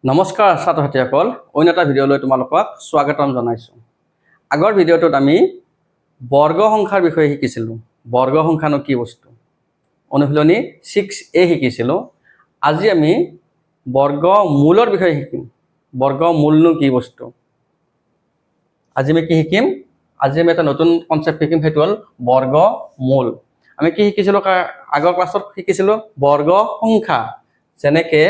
নমস্কাৰ ছাত্ৰ ছাত্ৰীসকল, অন্য এটা ভিডিঅ'লৈ তোমালোকক স্বাগতম জনাইছোঁ। আগৰ ভিডিঅ'টোত আমি বৰ্গ সংখ্যাৰ বিষয়ে শিকিছিলোঁ। বৰ্গ সংখ্যানো কি বস্তু? অনুশীলনী 6A শিকিছিলোঁ। আজি আমি বৰ্গমূলৰ বিষয়ে শিকিম। বৰ্গমূলনো কি বস্তু? আজি আমি কি শিকিম? আজি আমি এটা নতুন কনচেপ্ট শিকিম, সেইটো হ'ল বৰ্গমূল। আমি কি শিকিছিলোঁ? আগৰ ক্লাছত শিকিছিলোঁ বৰ্গ সংখ্যা। যেনেকৈ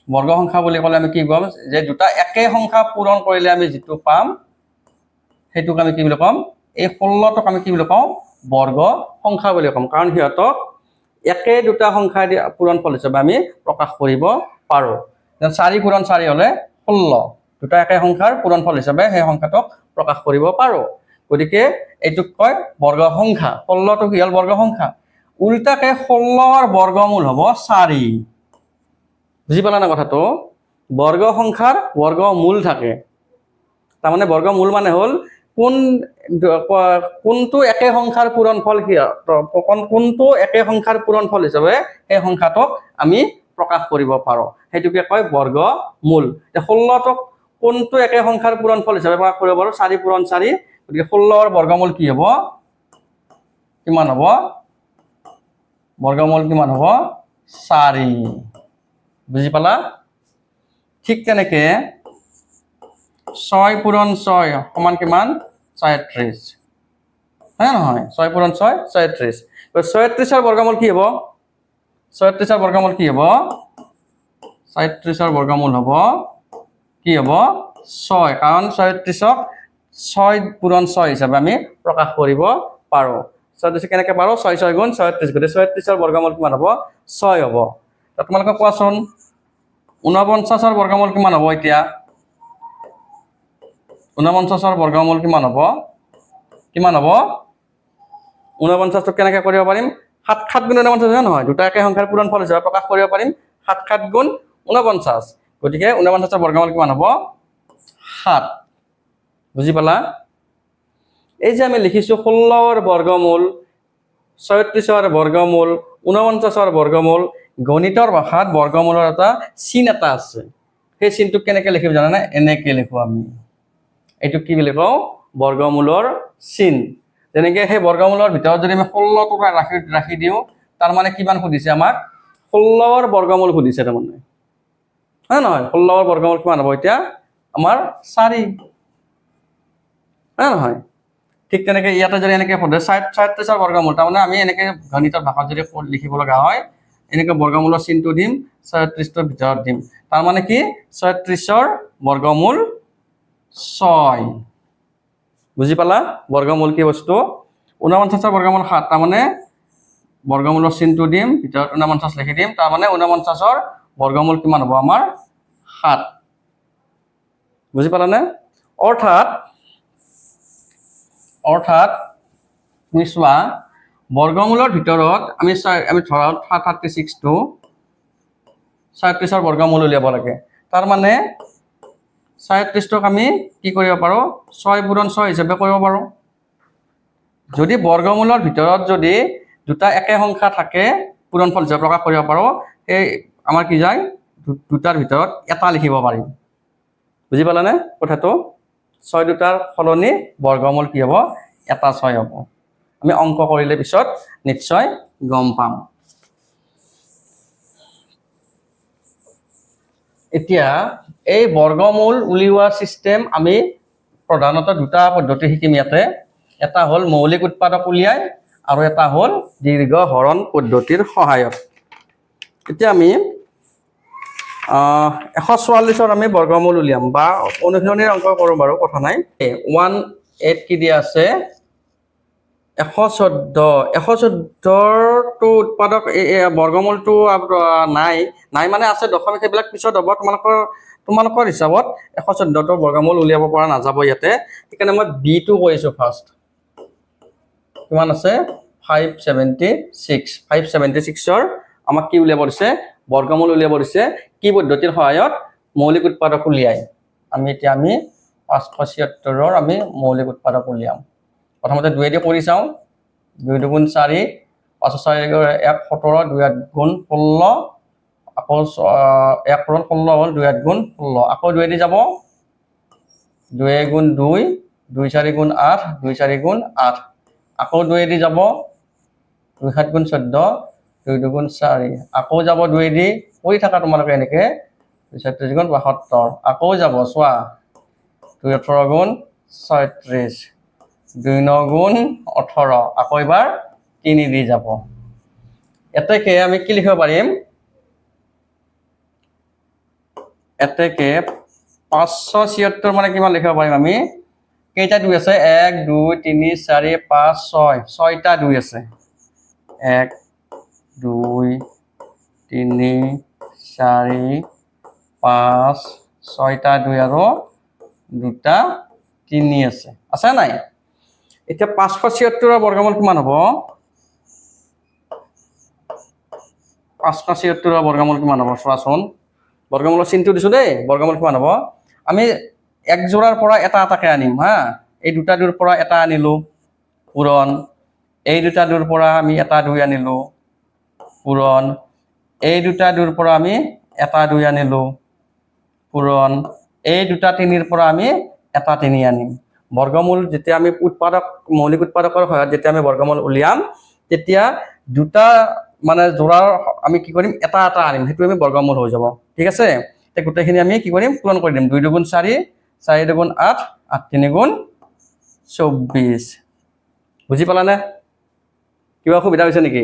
বৰ্গ সংখ্যা বুলি ক'লে আমি কি ক'ম? যে দুটা একে সংখ্যা পূৰণ কৰিলে আমি যিটো পাম সেইটোক আমি কি বুলি ক'ম? এই 16টোক আমি কি বুলি কওঁ? বৰ্গ সংখ্যা বুলি ক'ম। কাৰণ সিহঁতক একে দুটা সংখ্যা দি পূৰণফল হিচাপে আমি প্ৰকাশ কৰিব পাৰোঁ। 4 পূৰণ 4 হ'লে 16। দুটা একে সংখ্যাৰ পূৰণফল হিচাপে সেই সংখ্যাটোক প্ৰকাশ কৰিব পাৰোঁ। গতিকে এইটোক কয় বৰ্গ সংখ্যা। 16টো কি হ'ল? বৰ্গ সংখ্যা। উল্টাকে 16ৰ বৰ্গমূল হ'ব 4। বুজি পালা না কথাটো? বৰ্গ সংখ্যাৰ বৰ্গমূল থাকে। তাৰমানে বৰ্গমূল মানে হ'ল কোনটো একে সংখ্যাৰ পূৰণফল কোনটো একে সংখ্যাৰ পূৰণফল হিচাপে সেই সংখ্যাটোক আমি প্ৰকাশ কৰিব পাৰোঁ, সেইটোকে কয় বৰ্গমূল। 16টোক কোনটো একে সংখ্যাৰ পূৰণফল হিচাপে প্ৰকাশ কৰিব পাৰোঁ? 4 পূৰণ 4। গতিকে 16ৰ বৰ্গমূল কি হ'ব? কিমান হ'ব? বৰ্গমূল কিমান হ'ব? 4। বুজি পালা? ঠিক তেনেকে 6 পূৰণ 6 সমান কিমান? 37। হয় নহয়? 6 পূৰণ 6 37। 37ৰ বৰ্গমূল কি হ'ব? 37ৰ বৰ্গমূল কি হ'ব? 37ৰ বৰ্গমূল হ'ব কি হ'ব? 6। কাৰণ 37ক 6 পূৰণ 6 হিচাপে আমি প্ৰকাশ কৰিব পাৰোঁ। 37 কেনেকৈ পাৰোঁ? 6 6 গুণ 37। গতিকে 37ৰ বৰ্গমূল কিমান হ'ব? 6 হ'ব। তোমালোকে কোৱাচোন 49ৰ বৰ্গমূল কিমান হ'ব? এতিয়া 49ৰ বৰ্গমূল কিমান হ'ব? কিমান হ'ব? 49টোক কেনেকৈ কৰিব পাৰিম? 7 7 গুণ 49 নহয়, দুটা একে সংখ্যাৰ পূৰণফল হিচাপে প্ৰকাশ কৰিব পাৰিম। 7 7 গুণ 49। গতিকে 49ৰ বৰ্গমূল কিমান হ'ব? 7। বুজি পালা? এই যে আমি লিখিছোঁ 16ৰ বৰ্গমূল, 37ৰ বৰ্গমূল, 49ৰ বৰ্গমূল, গণিতৰ ভাষাত বৰ্গমূলৰ এটা চিন এটা আছে। সেই চিনটোক কেনেকৈ লিখিম জানানে? এনেকৈ লিখোঁ আমি। এইটোক কি বুলি কওঁ? বৰ্গমূলৰ চিন। যেনেকৈ সেই বৰ্গমূলৰ ভিতৰত যদি আমি 16টো ৰাখি দিওঁ, তাৰমানে কিমান সুধিছে আমাক? 16ৰ বৰ্গমূল সুধিছে তাৰমানে। হয় নহয়? 16ৰ বৰ্গমূল কিমান হ'ব এতিয়া? আমাৰ 4। হয় নহয়? ঠিক তেনেকৈ ইয়াতে যদি এনেকৈ সোধে 37ৰ বৰ্গমূল, তাৰমানে আমি এনেকৈ গণিতৰ ভাষাত যদি লিখিব লগা হয়, এনেকৈ বৰ্গমূলৰ চিনটো দিম, 37টোৰ ভিতৰত দিম। তাৰমানে কি? 37ৰ বৰ্গমূল 6। বুজি পালা? বৰ্গমূল কি বস্তু? 49ৰ বৰ্গমূল 7। তাৰমানে বৰ্গমূলৰ চিনটো দিম, ভিতৰত 49 লিখি দিম। তাৰমানে 49ৰ বৰ্গমূল কিমান হ'ব? আমাৰ 7। বুজি পালানে? অৰ্থাৎ তুমি চোৱা, বৰ্গমূলৰ ভিতৰত আমি ধৰা 36টো 37ৰ বৰ্গমূল উলিয়াব লাগে। তাৰমানে 37টোক আমি কি কৰিব পাৰোঁ? 6 পূৰণ 6 হিচাপে কৰিব পাৰোঁ। যদি বৰ্গমূলৰ ভিতৰত যদি দুটা একে সংখ্যা থাকে পূৰণফল হিচাপে প্ৰকাশ কৰিব পাৰোঁ, সেই আমাৰ কি যায়? দুটাৰ ভিতৰত এটা লিখিব পাৰিম। বুজি পালানে কথাটো? 6 দুটাৰ সলনি বৰ্গমূল কি হ'ব? এটা 6 হ'ব। আমি অংক কৰিলে পিছত নিশ্চয় গম পাম। এতিয়া এই বৰ্গমূল উলিওৱা চিষ্টেম আমি প্ৰধানতঃ দুটা পদ্ধতি শিকিম ইয়াতে। এটা হ'ল মৌলিক উৎপাদক উলিয়াই, আৰু এটা হ'ল দীৰ্ঘ হৰণ পদ্ধতিৰ সহায়ত। এতিয়া আমি 144ৰ আমি বৰ্গমূল উলিয়াম, বা অনুশীলনীৰ অংক কৰোঁ বাৰু, কথা নাই। 18 কি দিয়া আছে? 114টো উৎপাদক বৰ্গমূলটো নাই মানে আছে দশমিক, সেইবিলাক পিছত হ'ব। তোমালোকৰ হিচাপত 114টো বৰ্গমূল উলিয়াব পৰা নাযাব ইয়াতে। সেইকাৰণে মই বিটো কৰিছোঁ ফাৰ্ষ্ট। কিমান আছে? 576। 576ৰ আমাক কি উলিয়াব দিছে? বৰ্গমূল উলিয়াব দিছে। কি পদ্ধতিৰ সহায়ত? মৌলিক উৎপাদক উলিয়াই। এতিয়া আমি 576ৰ আমি মৌলিক উৎপাদক উলিয়াম। প্ৰথমতে 2 দি কৰি চাওঁ। 2 দুগুণ 4, 5 4 1 17, 2 গুণ 16, আকৌ 1 পূৰণ 16 হ'ল 2 8 গুণ 16 আকৌ 2 দি যাব 2 গুণ 2 2 4 গুণ 8 2 4 গুণ 8 আকৌ 2 দি যাব 2 7 গুণ 14 2 2 গুণ 4 আকৌ যাব 2 দি কৰি থাকা তোমালোকে এনেকৈ 2 4 গুণ 72 আকৌ যাব চোৱা 2 18 গুণ 36 2 9 গুণ 18 আকৌ এবাৰ 3 দি যাব এতেকে আমি কি লিখিব পাৰিম এতেকে 576 মানে কিমান লিখিব পাৰিম আমি কেইটা 2 আছে 1 2 3 4 5 6 6টা 2 আছে 1 2 3 4 5 6টা 2 আৰু 2টা 3 আছে আছে নাই এতিয়া 576 ৰ বৰ্গমূল কিমান হ'ব 576 ৰ বৰ্গমূল কিমান হ'ব চোৱাচোন বৰ্গমূলৰ চিনটো দিছো দেই বৰ্গমূল কিমান হ'ব আমি এক জোড়াৰ পৰা এটা এটাকে আনিম হা এই দুটা দুৰ পৰা এটা আনিলো পূৰণ এই দুটা দুৰ পৰা আমি এটা 2 আনিলো পূৰণ এই দুটা দুৰ পৰা আমি এটা 2 আনিলো পূৰণ এই দুটা 3ৰ পৰা আমি এটা 3 আনিম বৰ্গমূল যেতিয়া আমি উৎপাদক মৌলিক উৎপাদকৰ সহায়ত যেতিয়া আমি বৰ্গমূল উলিয়াম তেতিয়া দুটা মানে জোড়াৰ আমি কি কৰিম এটা এটা আনিম সেইটো আমি বৰ্গমূল হৈ যাব ঠিক আছে তে গোটেইখিনি আমি কি কৰিম পূৰণ কৰি দিম 2 2 4 4 2 8 8 3 24 বুজি পালানে কিবা অসুবিধা হৈছে নেকি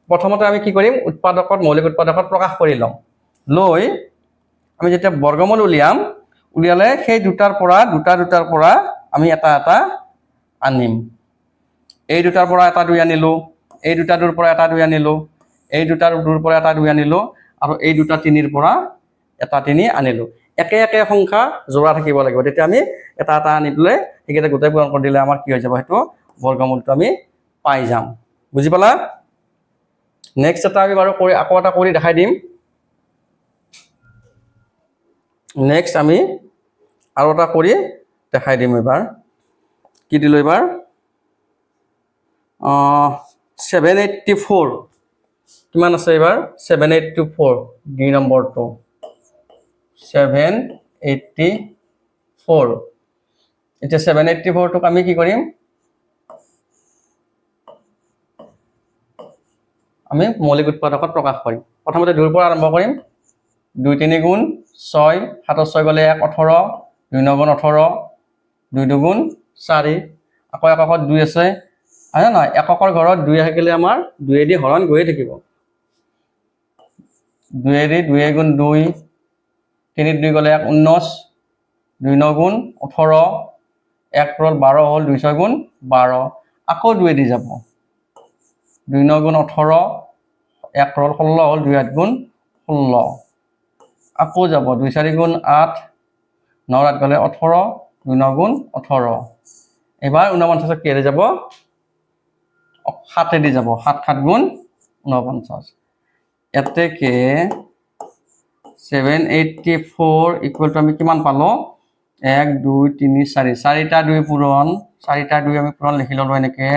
প্ৰথমতে আমি কি কৰিম উৎপাদকত মৌলিক উৎপাদকত প্ৰকাশ কৰি লম লৈ আমি যেতিয়া বৰ্গমূল উলিয়ালে সেই দুটাৰ পৰা আমি এটা এটা আনিম এই দুটাৰ পৰা এটা 2 আনিলো এই দুটা দুৰ পৰা এটা 2 আনিলো এই দুটাৰ দুৰ পৰা এটা 2 আনিলো আৰু এই দুটা 3ৰ পৰা এটা 3 আনিলো একে একে সংখ্যা জোড়া থাকিব লাগিব তেতিয়া আমি এটা এটা আনি পেলাই এইকেইটা গোটেই পূৰণ কৰি দিলে আমাৰ কি হৈ যাব সেইটো বৰ্গমূলটো আমি পাই যাম বুজি পালা নেক্সট এটা আমি বাৰু কৰি আকৌ এটা কৰি দেখাই দিম নেক্সট আমি আৰু এটা কৰি দেখাই দিম এবাৰ কি দিলো এবাৰ 784 কিমান আছে এবাৰ 784 ডি নম্বৰটো 784 এতিয়া 784 টোক আমি কি কৰিম আমি মৌলিক উৎপাদকত প্ৰকাশ কৰিম প্ৰথমতে 2 ৰ পৰা আৰম্ভ কৰিম 2 3 গুণ 6 7 6 গলে 1 18 2 9 গুণ 18 2 2 গুণ 4 আকৌ এককত 2 আছে হয় না এককৰ ঘৰত 2 থাকিলে আমাৰ 2 দি হৰণ গৈয়ে থাকিব 2 দি 2 গুণ 2 3 2 গলে 1 19 2 9 গুণ 18 1 ৰল 12 হ'ল 2 6 গুণ 12 আকৌ 2 দি যাব 2 9 গুণ 18 1 ৰল 16 হ'ল 2 8 গুণ 16 আকৌ যাব 2 4 গুণ 8 9 8 গলে 18 2 9 গুণ 18 এবাৰ 49 কি যাব 7 দি যাব 7 7 গুণ 49 এতেকে 784 ইকুৱেল টু আমি কিমান পালো 1 2 3 4 4টা 2 পূৰণ 4টা 2 আমি পূৰণ লিখি ললো এনেকে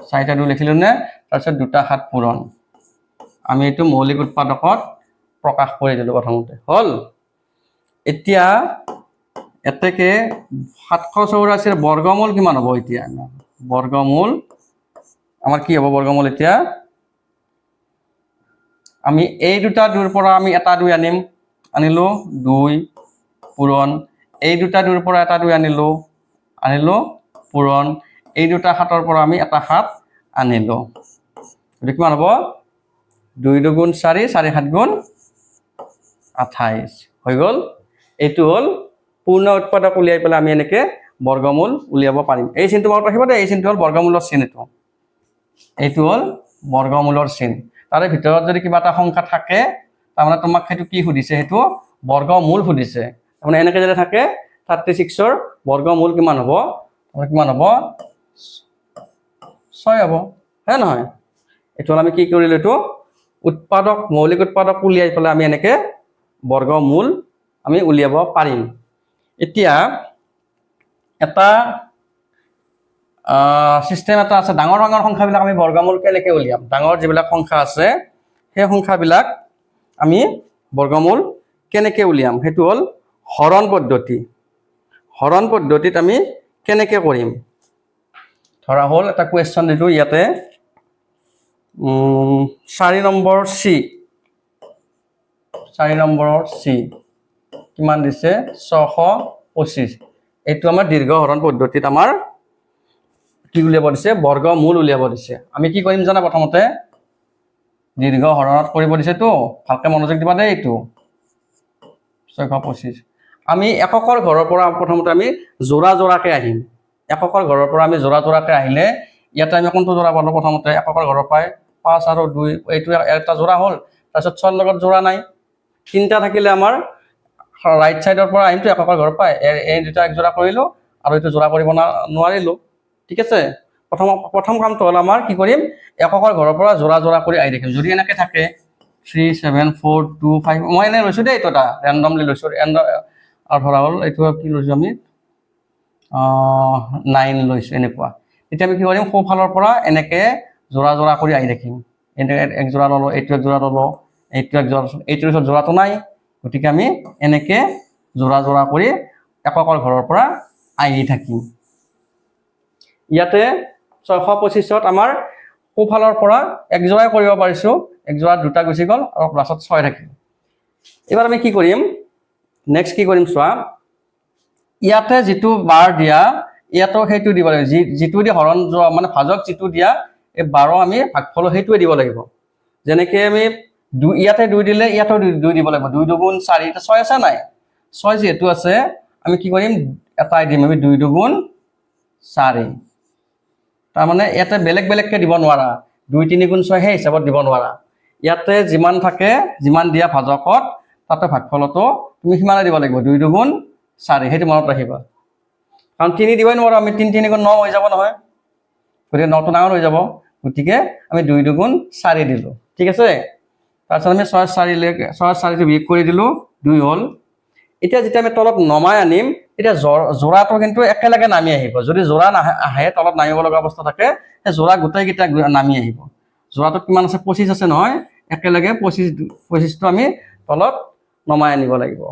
4টা 2 লিখিলো নে তাৰপিছত দুটা 7 পূৰণ আমি এইটো মৌলিক উৎপাদকত প্ৰকাশ কৰি দিলো প্ৰথমতে হল এতিয়া এতেকে 784 ৰ বৰ্গমূল কিমান হ'ব এতিয়া বৰ্গমূল আমাৰ কি হ'ব বৰ্গমূল এতিয়া আমি এই দুটা দুৰ পৰা আমি এটা 2 আনিলো 2 পূৰণ এই দুটা দুৰ পৰা এটা 2 আনিলো পূৰণ এই দুটা 7ৰ পৰা আমি এটা 7 আনিলো এটো কিমান হ'ব 2 2 গুণ 4 4 7 গুণ 28 হৈ গল এইটো হল পূৰ্ণ উৎপাদক উলিয়াই পেলাই আমি এনেকে বৰ্গমূল উলিয়াব পাৰিম এই চিনটো মনত ৰাখিবা দেই এই চিনটো হল বৰ্গমূলৰ চিন এইটো হল বৰ্গমূলৰ চিন তাৰে ভিতৰত যদি কিবা এটা সংখ্যা থাকে তাৰমানে তোমাক সেইটো কি সুধিছে সেইটো বৰ্গমূল সুধিছে মানে এনেকে যদি থাকে 36 ৰ বৰ্গমূল কিমান হ'ব কিমান হ'ব 6 হ'ব হয় নহয় এটো আমি কি কৰিলো এটো উৎপাদক মৌলিক উৎপাদক উলিয়াই পেলাই আমি এনেকে বৰ্গমূল আমি উলিয়াব পাৰিম এতিয়া এটা সিস্টেম এটা আছে ডাঙৰ ডাঙৰ সংখ্যাবিলাক আমি বৰ্গমূল কেনেকৈ উলিয়াম ডাঙৰ যিবিলাক সংখ্যা আছে সেই সংখ্যাবিলাক আমি বৰ্গমূল কেনেকৈ উলিয়াম সেইটো হ'ল হৰণ পদ্ধতি। হৰণ পদ্ধতিত আমি কেনেকৈ কৰিম, ধৰা হ'ল এটা কুৱেশ্যন দিলোঁ ইয়াতে 4 নম্বৰ চি, 4 নম্বৰৰ চি কিমান দিছে 625। এইটো আমাৰ দীৰ্ঘ হৰণ পদ্ধতিত আমাৰ কি উলিয়াব দিছে, বৰ্গমূল উলিয়াব দিছে। আমি কি কৰিম জানা, প্ৰথমতে দীৰ্ঘ হৰণত কৰিব দিছেতো, ভালকৈ মনোযোগ দিবা দেই। এইটো 625 আমি এককৰ ঘৰৰ পৰা প্ৰথমতে আমি যোৰা যোৰাকৈ আহিম। এককৰ ঘৰৰ পৰা আমি যোৰা যোৰাকৈ আহিলে ইয়াতে আমি কোনটো যোৰা পালোঁ, প্ৰথমতে এককৰ ঘৰৰ পৰাই 5 আৰু 2 এইটো এটা যোৰা হ'ল। তাৰপিছত 6 লগত যোৰা নাই, 3টা থাকিলে আমাৰ ৰাইট চাইডৰ পৰা আহিমতো এককৰ ঘৰৰ পৰাই এই দুটা এক যোৰা কৰিলোঁ আৰু এইটো যোৰা কৰিব নোৱাৰিলোঁ। ঠিক আছে, প্ৰথম কামটো হ'ল আমাৰ কি কৰিম, এককৰ ঘৰৰ পৰা যোৰা যোৰা কৰি আহি দেখিম। যদি এনেকৈ থাকে 3 7 4 2 5 মই এনে লৈছোঁ দেই, এইটো এটা ৰেণ্ডমলি লৈছোঁ। আৰু ধৰা হ'ল এইটো কি লৈছোঁ আমি 9 লৈছোঁ এনেকুৱা। এতিয়া আমি কি কৰিম, সোঁফালৰ পৰা এনেকৈ যোৰা যোৰা কৰি আহি দেখিম। এনেকৈ এক যোৰা ল'লোঁ, এইটো এক যোৰা ল'লোঁ, এইটো এক যোৰা, এইটোৰ পিছত যোৰাটো নাই, গতিকে আমি এনেকৈ যোৰা যোৰা কৰি এককৰ ঘৰৰ পৰা আহি থাকিম। ইয়াতে 625ত আমাৰ সোঁফালৰ পৰা এক যোৰাই কৰিব পাৰিছোঁ, এক যোৰাত 2টা গুচি গ'ল আৰু প্লাছত 6 থাকিল। এইবাৰ আমি কি কৰিম, নেক্সট কি কৰিম চোৱা, ইয়াতে যিটো বাৰ দিয়া ইয়াতো সেইটো দিব লাগিব, যিটো দি হৰণ যোৱা মানে ভাজক যিটো দিয়া এই 12 আমি ভাগফলৰ সেইটোৱে দিব লাগিব। যেনেকৈ আমি ইয়াতে 2 দিলে ইয়াতো 2 দিব লাগিব, 2 2 গুণ 4, এতিয়া 6 আছে নাই, 6 যিহেতু আছে আমি কি কৰিম এটাই দিম, আমি 2 2 গুণ 4। তাৰমানে ইয়াতে বেলেগ বেলেগকৈ দিব নোৱাৰা, 2 3 গুণ 6 সেই হিচাপত দিব নোৱাৰা। ইয়াতে যিমান থাকে, যিমান দিয়া ভাজকত তাতে ভাগফলতো তুমি সিমানে দিব লাগিব, 2 2 গুণ 4, সেইটো মনত ৰাখিবা। কাৰণ 3 দিবই নোৱাৰোঁ আমি, 3 3 গুণ 9 হৈ যাব নহয়, গতিকে 9টো ডাঙৰ হৈ যাব, গতিকে আমি 2 2 গুণ 4 দিলোঁ। ঠিক আছে, তাৰপিছত আমি 6 4টো বিয়োগ কৰি দিলোঁ, 2 হ'ল। এতিয়া যেতিয়া আমি তলত নমাই আনিম তেতিয়া যোৰাটো কিন্তু একেলগে নামি আহিব। যদি যোৰা আহে তলত নামিব লগা অৱস্থা থাকে, সেই যোৰা গোটেইকেইটা নামি আহিব। যোৰাটোত কিমান আছে 25 আছে নহয়, একেলগে 25টো আমি তলত নমাই আনিব লাগিব।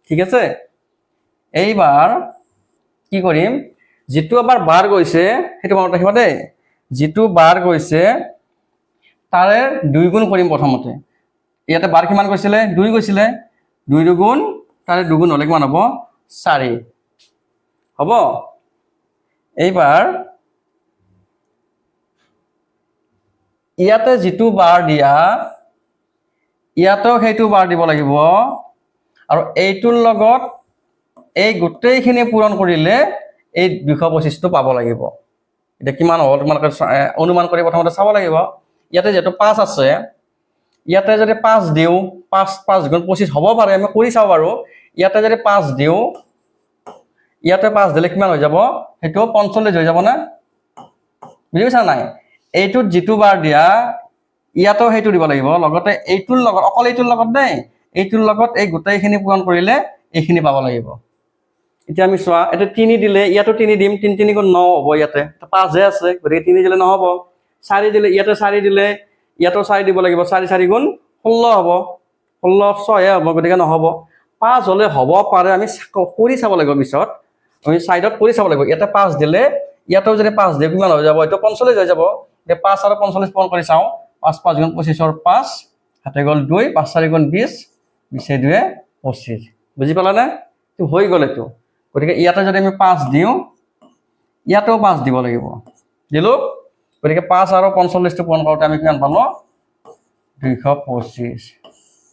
ঠিক আছে, এইবাৰ কি কৰিম, যিটো আমাৰ বাৰ গৈছে সেইটো মনত ৰাখিবা দেই, যিটো বাৰ গৈছে তাৰে 2 গুণ কৰিম প্ৰথমতে। ইয়াতে বাৰ কিমান গৈছিলে, 2 গৈছিলে, 2 2 গুণ তাৰে 2 গুণ হ'লে কিমান হ'ব 4 হ'ব। এইবাৰ ইয়াতে যিটো বাৰ দিয়া ইয়াতেও সেইটো বাৰ দিব লাগিব, আৰু এইটোৰ লগত এই গোটেইখিনি পূৰণ কৰিলে এই 225টো পাব লাগিব। এতিয়া কিমান হ'ল তোমালোকে অনুমান কৰি প্ৰথমতে চাব লাগিব। ইয়াতে যিহেতু 5 আছে, ইয়াতে যদি 5 দিওঁ, 5 গুণ 25 হ'ব পাৰে, আমি কৰি চাওঁ বাৰু। ইয়াতে যদি 5 দিওঁ, ইয়াতে 5 দিলে কিমান হৈ যাব, সেইটো 45 হৈ যাব না, বুজি পাইছা নাই। এইটোত যিটো বাৰ দিয়া ইয়াতেও সেইটো দিব লাগিব, লগতে এইটোৰ লগত, অকল এইটোৰ লগত দেই, এইটোৰ লগত এই গোটেইখিনি পূৰণ কৰিলে এইখিনি পাব লাগিব। এতিয়া আমি চোৱা, এতিয়া 3 দিলে ইয়াতো 3 দিম, 3 3 গুণ 9 হ'ব, ইয়াতে 5 হে আছে, গতিকে 3 দিলে নহ'ব। 4 দিলে ইয়াতে 4 দিলে ইয়াতো 4 দিব লাগিব, 4 4 গুণ 16 হ'ব, 16 6 হে হ'ব, গতিকে নহ'ব। 5 হ'লে হ'ব পাৰে, আমি কৰি চাব লাগিব পিছত, আমি চাইডত কৰি চাব লাগিব। ইয়াতে 5 দিলে ইয়াতেও যদি 5 দিয়ে কিমান হৈ যাব, এইটো 45 হৈ যাব। এতিয়া 5 আৰু 45 পূৰণ কৰি চাওঁ, 5 5 গুণ 25ৰ 5 হাতে গ'ল 2, 5 4 গুণ 20, 20 2 25, বুজি পালানে, এইটো হৈ গ'ল এইটো। গতিকে ইয়াতে যদি আমি 5 দিওঁ ইয়াতেও 5 দিব লাগিব, দিলোঁ, গতিকে 5 আৰু 45টো পূৰণ কৰোঁতে আমি কিমান পালোঁ 225,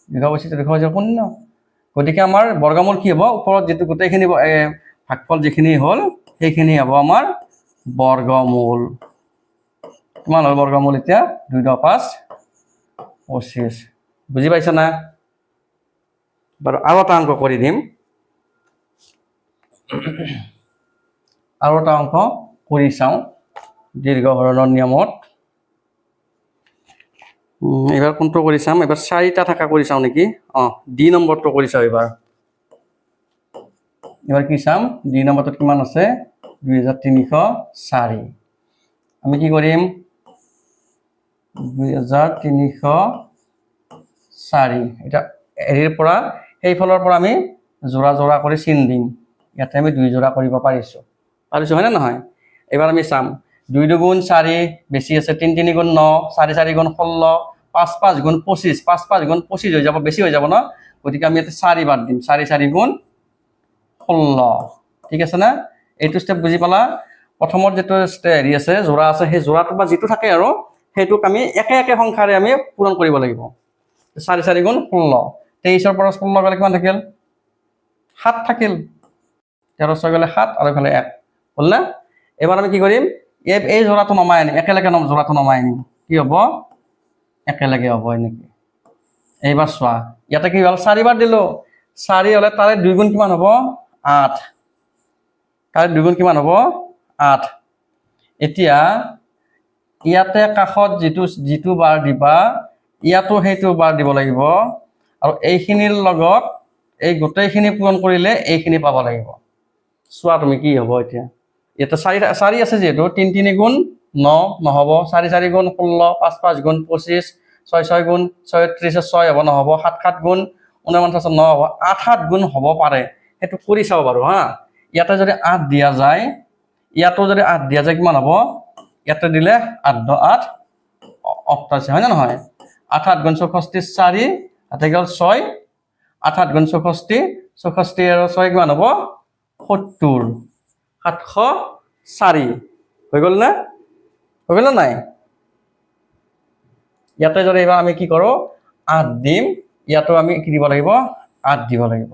225 শূন্য। গতিকে আমাৰ বৰ্গমূল কি হ'ব, ওপৰত যিটো গোটেইখিনি ভাগফল যিখিনি হ'ল সেইখিনি হ'ব আমাৰ বৰ্গমূল। কিমান হ'ল বৰ্গমূল এতিয়া 2 2 5 25, বুজি পাইছা না। বাৰু আৰু এটা অংক কৰি দিম, আৰু এটা অংক কৰি চাওঁ দীৰ্ঘ হৰণৰ নিয়মত। এইবাৰ কোনটো কৰি চাম, এইবাৰ 4টা থকা কৰি চাওঁ নেকি, ডি নম্বৰটো কৰি চাওঁ এইবাৰ। এবাৰ কি চাম, ডি নম্বৰটোত কিমান আছে 2304। আমি কি কৰিম 2304 4 এটা হেৰিৰ পৰা সেইফালৰ পৰা আমি জোৰা জোৰা কৰি চিন দিম ইয়াতে আমি 2 জোৰা কৰিব পাৰিছো হয়নে নহয় এবাৰ আমি চাম 2 2 4 বেছি আছে 3 3 9 4 4 16 5 5 25 5 5 25 হৈ যাব বেছি হৈ যাব ন গতিকে আমি ইয়াতে 4 বাদ দিম 4 4 16 ঠিক আছে না এইটো স্টেপ বুজি পালা প্ৰথমত যেটো হেৰি আছে জোৰা আছে সেই জোৰাটো বা যেটো থাকে আৰু হেতুক আমি একে একে সংখ্যাৰে আমি পূৰণ কৰিব লাগিব 4 4 16 23 ৰ পৰা 16 গলে কিমান থাকিল 7 থাকিল 13 6 গলে 7 আৰু ইফালে 1 হ'ল না এবাৰ আমি কি কৰিম এই জোৰাটো নমাই আনিম একেলগে জোৰাটো নমাই আনিম কি হ'ব একেলগে হ'ব এনেকৈ এইবাৰ চোৱা ইয়াতে কি হ'ল 4 বাৰ দিলো 4 হলে তাৰে 2 গুণ কিমান হ'ব 8 তাৰে 2 গুণ কিমান হ'ব 8 এতিয়া ইয়াতে কাখত যেটো বাৰ দিবা ইয়াতো হেতু বাৰ দিব লাগিব আৰু এইখিনিৰ লগত এই গোটেইখিনি পূৰণ কৰিলে এইখিনি পাব লাগিব চোৱা তুমি কি হ'ব এতিয়া এটা 4 আছে যেটো 3 3 গুণ 9 নহব 4 4 গুণ 16 5 5 গুণ 25 6 6 গুণ 36 6 হ'ব নহব 7 7 গুণ 49 9 হ'ব 8 7 গুণ হ'ব পাৰে হেতু কৰি চাও বাৰু হা ইয়াতে যদি 8 দিয়া যায় ইয়াতো যদি 8 দিয়া যায় কিমান হ'ব ইয়াতে দিলে 8 8 88 হয় না নহয় 8 8 গুণ 64 4 আতে গল 6 8 8 গুণ 64 64 আৰু 6 কিমান হ'ব 70 704 হৈ গল না হৈ গল নাই ইয়াতে যদি এবাৰ আমি কি কৰো 8 দিম ইয়াতো আমি কি দিব লাগিব 8 দিব লাগিব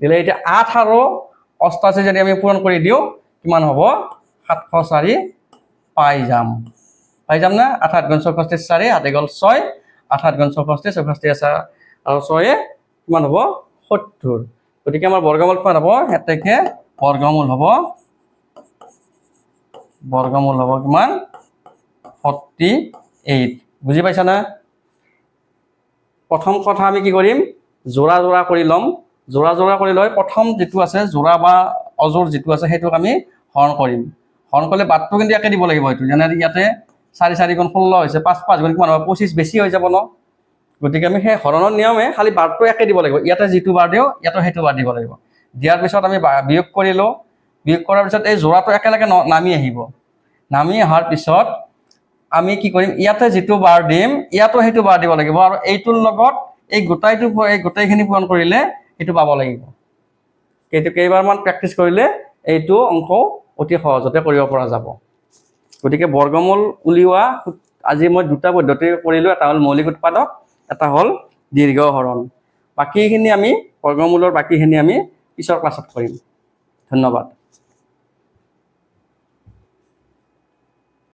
দিলে এটা 8 আৰু 88 যদি আমি পূৰণ কৰি দিও কিমান হ'ব 704 পাই যাম না 8 8 গুণ 64 4 আতে গল 6 8 8 গুণ 64 64 আছে আৰু 6 কিমান হ'ব 70 গতিকে আমাৰ বৰ্গমূল কিমান হ'ব হেতেকে বৰ্গমূল হ'ব কিমান 48 বুজি পাইছা না প্ৰথম কথা আমি কি কৰিম জোৰা জোৰা কৰি লম জোৰা জোৰা কৰি লৈ প্ৰথম যেটো আছে জোৰা বা অজোৰ যেটো আছে হেতুক আমি হৰণ কৰিম হৰণ কৰিলে বাটটো কিন্তু একে দিব লাগিব এটো জানে ইয়াতে 4 4 গুণ 16 হৈছে 5 5 গুণ কিমান হ'ব 25 বেছি হৈ যাব ন গতিকে আমি সেই হৰণৰ নিয়মে খালি বাৰটো একে দিব লাগিব ইয়াতে যেটো বাৰ দিও ইয়াতে হেতু বাৰ দিব লাগিব দিয়াৰ পিছত আমি বিয়োগ কৰিলো বিয়োগ কৰাৰ পিছত এই জোৰাটো একেলগে নামি আহিব নামি অহাৰ পিছত আমি কি কৰিম ইয়াতে যেটো বাৰ দিম ইয়াতো হেতু বাৰ দিব লাগিব আৰু এইটোৰ লগত এই গোটাইখিনি পূৰণ কৰিলে হেতু পাব লাগিব এইটো কেইবাৰমান প্ৰেক্টিস কৰিলে এইটো অংক অতি সহজতে কৰিব পৰা যাব গতিকে বৰ্গমূল উলিওৱা আজি মই দুটা পদ্ধতি কৰিলো এটা হল মৌলিক উৎপাদক এটা হল দীৰ্ঘ হৰণ বাকিখিনি আমি বৰ্গমূলৰ বাকিখিনি আমি পিছৰ ক্লাছত কৰিম ধন্যবাদ